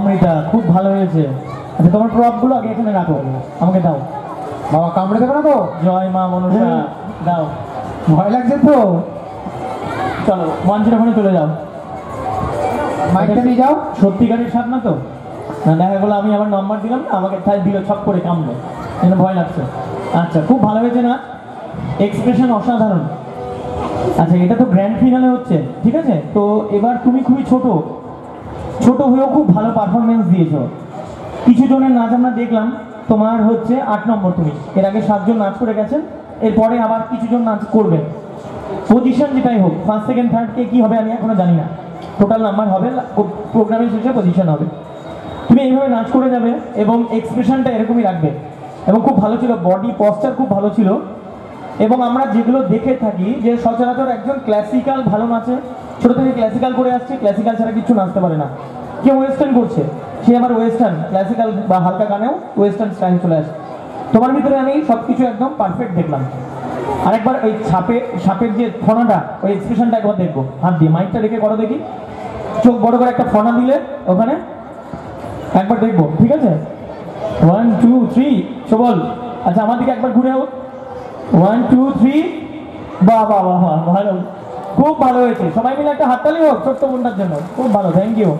অমৃতা, খুব ভালো হয়েছে। আচ্ছা তোমার প্রপগুলো আগে এখানে রাখো, আমাকে দাও। বাবা কামড়ে দেবে না তো? জয় মা মনসা, দাও। ভয় লাগছে তো? চলো মঞ্চের ওখানে চলে যাও, মাইকটা নিয়ে যাও। সত্যিকারের সাপ না তো? না দেখা গেলো আমি আবার নম্বর দিলাম, আমাকে তাই দিল ছক করে কামড়ে, কিন্তু ভয় লাগছে। আচ্ছা খুব ভালো হয়েছে না? এক্সপ্রেশন অসাধারণ। আচ্ছা এটা তো গ্র্যান্ড ফিনালে হচ্ছে, ঠিক আছে? তো এবার তুমি খুবই ছোট হয়েও খুব ভালো পারফরমেন্স দিয়েছো। কিছু জনের নাচ আমরা দেখলাম, তোমার হচ্ছে 8 নম্বর। তুমি এর আগে 7 জন নাচ করে গেছেন, এরপরে আবার কিছু জন নাচ করবেন। পজিশন যেটাই হোক, ফার্স্ট সেকেন্ড থার্ড কে কি হবে আমি এখনো জানি না, টোটাল নাম্বার হবে, প্রোগ্রামের শেষে পজিশন হবে। তুমি এইভাবে নাচ করে যাবে এবং এক্সপ্রেশনটা এরকমই রাখবে। এবং খুব ভালো ছিল, বডি পশ্চার খুব ভালো ছিল। এবং আমরা যেগুলো দেখে থাকি যে সচরাচর একজন ক্লাসিক্যাল ভালো নাচে, ছোটো থেকে ক্লাসিক্যাল করে আসছে, ক্লাসিক্যাল ছাড়া কিছু নাচতে পারে না। কেউ ওয়েস্টার্ন করছে, সে আবার ওয়েস্টার্ন ক্লাসিক্যাল বা হালকা গানেও ওয়েস্টার্ন স্টাইল চলে আসে। তোমার ভিতরে আমি সব কিছু একদম পারফেক্ট দেখলাম। আরেকবার ওই সাপের যে ফনাটা, ওই এক্সপ্রেশনটা একবার দেখবো, হাত দিয়ে মাইকটা রেখে করো দেখি। চোখ বড় করে একটা ফনা দিলে ওখানে একবার দেখবো, ঠিক আছে? 1 2 3 সবল। আচ্ছা আমার দিকে একবার ঘুরে হোক, 1 2 3। বাহ বাহ বাহ, ভালো, খুব ভালো হয়েছে। সবাই মিলে একটা হাততালি হোক ছোট্ট বোনটার জন্য, খুব ভালো, থ্যাংক ইউ।